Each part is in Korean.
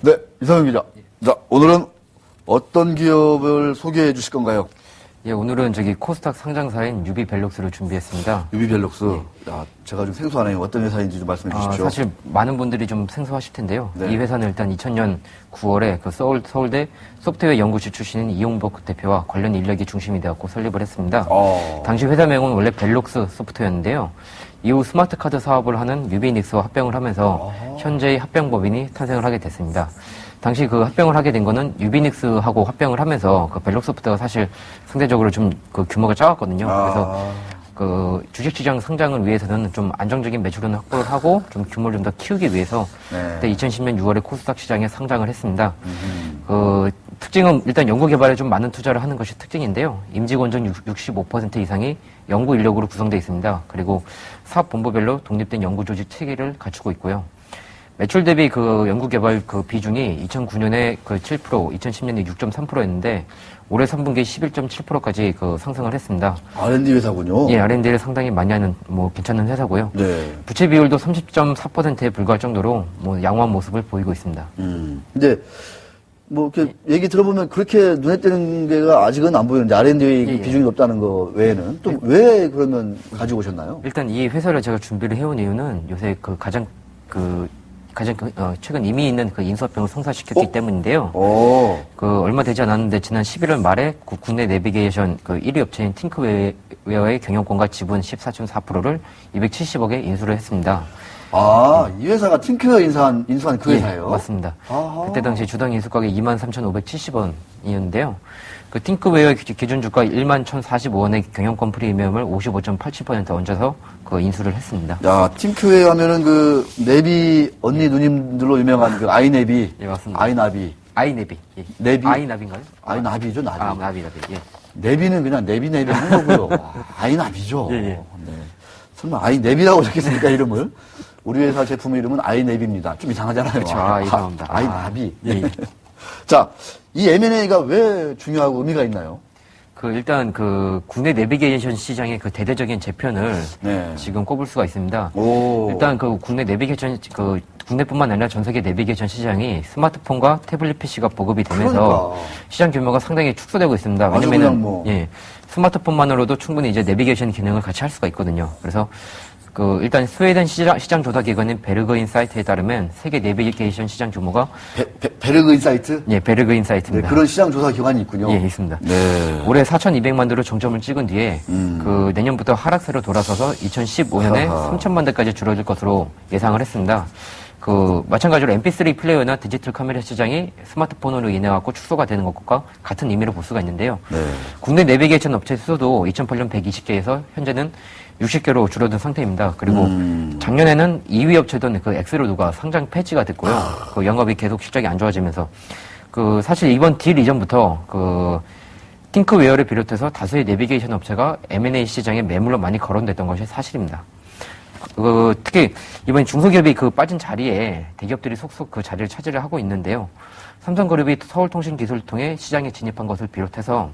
네, 이상현 기자. 자, 오늘은 어떤 기업을 소개해 주실 건가요? 예, 오늘은 코스닥 상장사인 유비벨록스를 준비했습니다. 유비벨록스. 야, 제가 좀 생소하네요. 어떤 회사인지 좀 말씀해 주십시오. 사실 많은 분들이 좀 생소하실 텐데요. 네. 이 회사는 일단 2000년 9월에 서울대 소프트웨어 연구실 출신인 이용복 대표와 관련 인력이 중심이 되었고 설립을 했습니다. 당시 회사명은 원래 벨록스 소프트웨어였는데요. 이후 스마트카드 사업을 하는 유비닉스와 합병을 하면서 현재의 합병법인이 탄생을 하게 됐습니다. 당시 그 합병을 하게 된 거는 유비닉스하고 합병을 하면서 그 벨록 소프트가 사실 상대적으로 좀 그 규모가 작았거든요. 그래서 그 주식시장 상장을 위해서는 좀 안정적인 매출은 확보를 하고 좀 규모를 좀 더 키우기 위해서 그때 2010년 6월에 코스닥 시장에 상장을 했습니다. 그 특징은 일단 연구개발에 좀 많은 투자를 하는 것이 특징인데요. 임직원 중 65% 이상이 연구 인력으로 구성되어 있습니다. 그리고 사업 본부별로 독립된 연구 조직 체계를 갖추고 있고요. 매출 대비 그 연구개발 그 비중이 2009년에 그 7%, 2010년에 6.3%였는데 올해 3분기에 11.7%까지 그 상승을 했습니다. R&D 회사군요. 예, R&D를 상당히 많이 하는 뭐 괜찮은 회사고요. 네. 부채 비율도 30.4%에 불과할 정도로 뭐 양호한 모습을 보이고 있습니다. 근데 뭐 이렇게 얘기 들어보면 그렇게 눈에 띄는 게가 아직은 안 보이는데 R&D 비중이 높다는 거 외에는 또 왜 그러면 가지고 오셨나요? 일단 이 회사를 제가 준비를 해온 이유는 요새 그 가장 최근 이미 있는 그 인수합병을 성사시켰기 때문인데요. 그 얼마 되지 않았는데 지난 11월 말에 국내 내비게이션 그 1위 업체인 팅크웨어의 경영권과 지분 14.4%를 270억에 인수를 했습니다. 이 회사가 팅크웨어 인수한 그 회사예요? 맞습니다. 그때 당시 주당 인수가격이 23,570원이었는데요. 그 팅크웨어의 기준 주가 11,045원의 경영권 프리미엄을 55.87% 얹어서 그 인수를 했습니다. 야, 팅크웨어 하면은 그 네비 언니 누님들로 유명한 그 아이네비. 예, 맞습니다. 아이네비. 예. 네비. 아이나비인가요? 아이나비죠, 나비. 나비. 예. 네비는 그냥 네비 한 거고요. 아이나비죠. 예. 네. 설마 아이네비라고 적겠습니까, 이름을? 우리 회사 제품 이름은 아이네비입니다. 좀 이상하잖아요. 그렇죠. 이상합니다. 아이나비. 예. 자, 이 M&A가 왜 중요하고 의미가 있나요? 일단 국내 내비게이션 시장의 그 대대적인 재편을 지금 꼽을 수가 있습니다. 일단 국내 내비게이션 국내뿐만 아니라 전 세계 내비게이션 시장이 스마트폰과 태블릿 PC가 보급이 되면서 시장 규모가 상당히 축소되고 있습니다. 왜냐면은 스마트폰만으로도 충분히 이제 내비게이션 기능을 같이 할 수가 있거든요. 그래서 일단 스웨덴 시장 조사 기관인 베르그인사이트에 따르면 세계 내비게이션 시장 규모가 베르그인사이트? 예, 베르그인사이트입니다. 네, 그런 시장 조사 기관이 있군요. 예, 있습니다. 네. 올해 4,200만 대로 정점을 찍은 뒤에 내년부터 하락세로 돌아서서 2015년에 3천만 대까지 줄어들 것으로 예상을 했습니다. 마찬가지로 MP3 플레이어나 디지털 카메라 시장이 스마트폰으로 인해 갖고 축소가 되는 것과 같은 의미로 볼 수가 있는데요. 국내 내비게이션 업체 수도 2008년 120개에서 현재는 60개로 줄어든 상태입니다. 그리고 작년에는 2위 업체던 엑스로드가 상장 폐지가 됐고요. 영업이 계속 실적이 안 좋아지면서 사실 이번 딜 이전부터 팅크웨어를 비롯해서 다수의 내비게이션 업체가 M&A 시장에 매물로 많이 거론됐던 것이 사실입니다. 특히 이번 중소기업이 빠진 자리에 대기업들이 속속 그 자리를 차지를 하고 있는데요. 삼성그룹이 서울통신기술을 통해 시장에 진입한 것을 비롯해서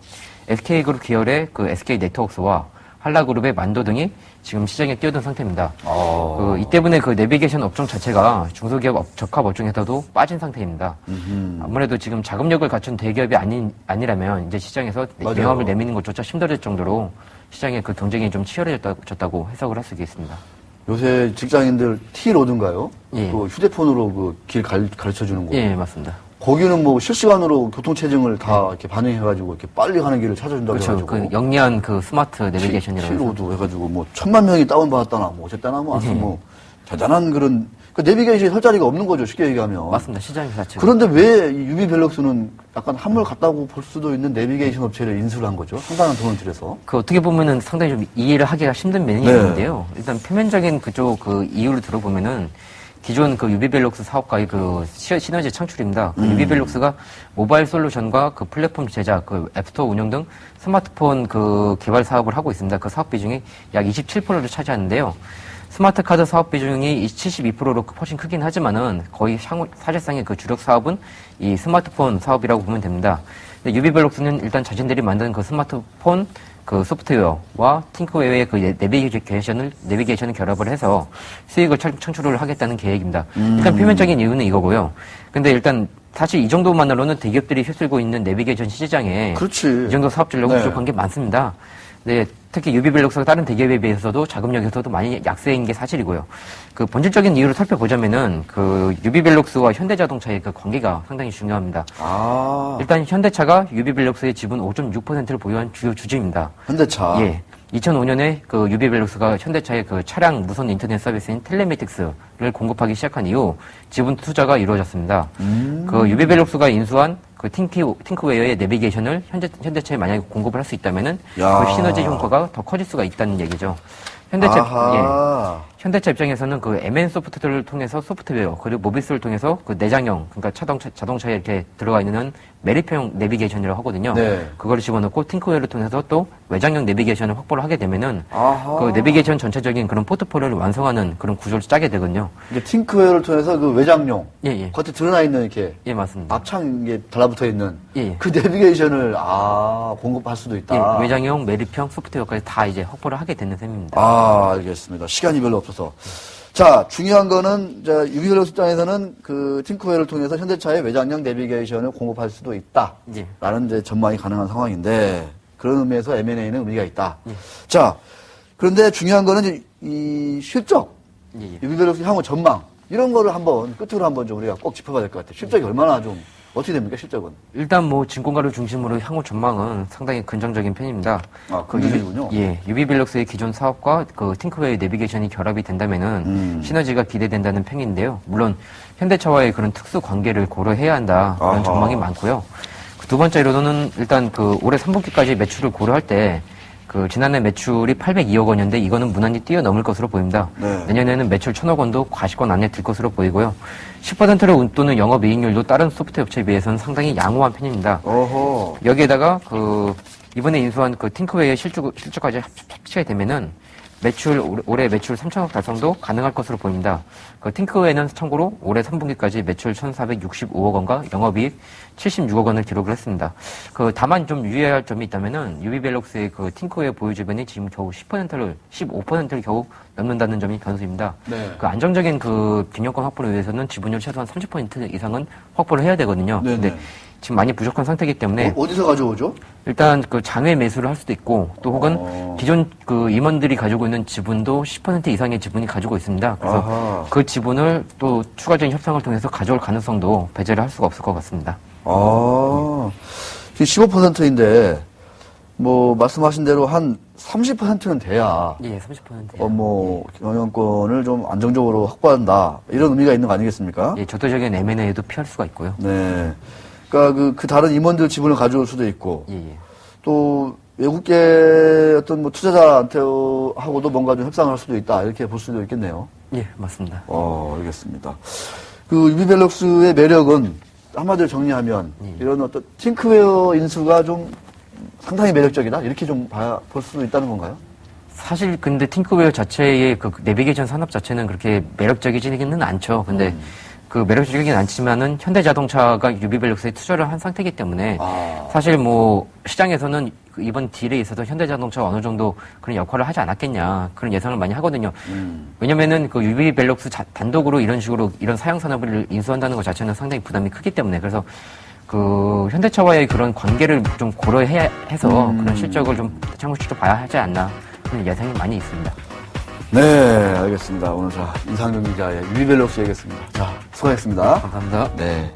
SK그룹 계열의 SK네트워크스와 한라그룹의 만도 등이 지금 시장에 뛰어든 상태입니다. 이 때문에 내비게이션 업종 자체가 중소기업 적합 업종에서도 빠진 상태입니다. 아무래도 지금 자금력을 갖춘 대기업이 아니라면 이제 시장에서 명함을 내미는 것조차 힘들어질 정도로 시장의 경쟁이 좀 치열해졌다고 해석을 할 수 있겠습니다. 요새 직장인들 T로드인가요? 예. 휴대폰으로 길 가르쳐 주는 거. 예, 맞습니다. 거기는 실시간으로 교통체증을 다 이렇게 반영해가지고 이렇게 빨리 가는 길을 찾아준다고 해가지고. 그렇죠. 영리한 스마트 내비게이션이라고. T로드 해가지고 1,000만 명이 다운받았다나 어쨌다나 대단한 그런, 내비게이션이 설 자리가 없는 거죠, 쉽게 얘기하면. 맞습니다. 시장 자체가. 그런데 왜 유비벨록스는 약간 한물 같다고 볼 수도 있는 내비게이션 업체를 인수를 한 거죠? 상당한 돈을 들여서. 어떻게 보면은 상당히 좀 이해를 하기가 힘든 면이 있는데요. 일단 표면적인 이유를 들어보면은 기존 유비벨록스 사업과의 시너지 창출입니다. 유비벨록스가 모바일 솔루션과 플랫폼 제작, 앱스토어 운영 등 스마트폰 개발 사업을 하고 있습니다. 사업 비중이 약 27%를 차지하는데요. 스마트 카드 사업 비중이 72%로 훨씬 크긴 하지만은 거의 사실상의 주력 사업은 이 스마트폰 사업이라고 보면 됩니다. 근데 유비벨록스는 일단 자신들이 만든 스마트폰 소프트웨어와 팅크웨어의 내비게이션을 결합을 해서 수익을 창출을 하겠다는 계획입니다. 일단 표면적인 이유는 이거고요. 근데 일단 사실 이 정도만으로는 대기업들이 휩쓸고 있는 내비게이션 시장에 그렇지. 이 정도 사업 전력은 네. 부족한 게 많습니다. 네, 특히 유비벨룩스가 다른 대기업에 비해서도 자금력에서도 많이 약세인 게 사실이고요. 그 본질적인 이유를 살펴보자면은 그 유비벨룩스와 현대자동차의 그 관계가 상당히 중요합니다. 일단 현대차가 유비벨룩스의 지분 5.6%를 보유한 주요 주주입니다. 현대차. 예. 2005년에 그 유비벨룩스가 현대차의 그 차량 무선 인터넷 서비스인 텔레매틱스를 공급하기 시작한 이후 지분 투자가 이루어졌습니다. 그 유비벨룩스가 인수한 그 팅크웨어의 내비게이션을 현대차에 만약에 공급을 할 수 있다면은 야. 그 시너지 효과가 더 커질 수가 있다는 얘기죠. 현대차 입장에서는 그 MN 소프트를 통해서 소프트웨어 그리고 모비스를 통해서 그 내장형 그러니까 자동차에 이렇게 들어가 있는 매립형 내비게이션이라고 하거든요. 네. 그거를 집어넣고 팅크웨어를 통해서 또 외장형 내비게이션을 확보를 하게 되면은 아하. 그 내비게이션 전체적인 그런 포트폴리오를 완성하는 그런 구조를 짜게 되거든요. 이게 팅크웨어를 통해서 그 외장용 예. 겉에 드러나 있는 이렇게 예, 맞습니다. 앞창 이게 달라붙어 있는 예. 그 내비게이션을 공급할 수도 있다. 예, 외장형 매립형 소프트웨어까지 다 이제 확보를 하게 되는 셈입니다. 알겠습니다. 시간이 별로 없어서. 자, 중요한 거는, 유비벨룩스 입장에서는 그 팅크웨어를 통해서 현대차의 외장형 내비게이션을 공급할 수도 있다. 예. 라는 이제 전망이 가능한 상황인데, 그런 의미에서 M&A는 의미가 있다. 예. 자, 그런데 중요한 거는 이제 이 실적, 예. 유비벨룩스 향후 전망, 이런 거를 끝으로 한번 좀 우리가 꼭 짚어봐야 될 것 같아요. 실적이 얼마나 좀, 어떻게 됩니까, 실적은? 일단 뭐 증권가를 중심으로 향후 전망은 상당히 긍정적인 편입니다. 긍정적이군요. 유비벨룩스의 기존 사업과 그 팅크웨어의 내비게이션이 결합이 된다면은 시너지가 기대된다는 평인데요. 물론 현대차와의 그런 특수 관계를 고려해야 한다 그런 전망이 많고요. 그 두 번째로는 일단 그 올해 3분기까지 매출을 고려할 때 그 지난해 매출이 802억 원이었는데 이거는 무난히 뛰어넘을 것으로 보입니다. 네. 내년에는 매출 1,000억 원도 과시권 안에 들 것으로 보이고요. 10%를 웃도는 영업이익률도 다른 소프트 업체에 비해서는 상당히 양호한 편입니다. 여기에다가 그 이번에 인수한 그 팅크웨어의 실적까지 합치게 되면은 올해 매출 3천억 달성도 가능할 것으로 보입니다. 그 팅크웨어는 참고로 올해 3분기까지 매출 1,465억 원과 영업이익 76억 원을 기록을 했습니다. 그 다만 좀 유의해야 할 점이 있다면은 유비벨룩스의 그 팅크웨어 보유 주변이 지금 겨우 15%를 겨우 넘는다는 점이 변수입니다. 네. 그 안정적인 그 균형권 확보를 위해서는 지분율 최소한 30% 이상은 확보를 해야 되거든요. 네네. 근데 지금 많이 부족한 상태이기 때문에 어디서 가져오죠? 일단 그 장외 매수를 할 수도 있고 또 혹은 기존 그 임원들이 가지고 있는 지분도 10% 이상의 지분이 가지고 있습니다. 그래서 그 지분을 또 추가적인 협상을 통해서 가져올 가능성도 배제를 할 수가 없을 것 같습니다. 15%인데 뭐 말씀하신 대로 한 30%는 돼야 예, 30%. 경영권을 좀 안정적으로 확보한다 이런 의미가 있는 거 아니겠습니까? 예, 절대적인 M&A도 피할 수가 있고요. 네. 그러니까 그 다른 임원들 지분을 가져올 수도 있고 예. 또 외국계 어떤 뭐 투자자한테하고도 뭔가 좀 협상을 할 수도 있다 이렇게 볼 수도 있겠네요. 예, 맞습니다. 알겠습니다. 그 유비벨룩스의 매력은 한마디로 정리하면 이런 어떤 팅크웨어 인수가 좀 상당히 매력적이다 이렇게 좀 볼 수도 있다는 건가요? 사실 근데 팅크웨어 자체의 그 내비게이션 산업 자체는 그렇게 매력적이지는 않죠. 근데 그 매력적이긴 않지만은 현대자동차가 유비벨룩스에 투자를 한 상태이기 때문에 사실 뭐 시장에서는 이번 딜에 있어서 현대자동차가 어느 정도 그런 역할을 하지 않았겠냐 그런 예상을 많이 하거든요. 왜냐면은 그 유비벨룩스 단독으로 이런 식으로 이런 사양 산업을 인수한다는 것 자체는 상당히 부담이 크기 때문에 그래서 그 현대차와의 그런 관계를 좀 고려해야 해서 그런 실적을 좀 참고적으로 봐야 하지 않나 그런 예상이 많이 있습니다. 네, 알겠습니다. 오늘 이상경 기자의 유비벨룩스 얘기했습니다. 자, 수고하셨습니다. 감사합니다. 네.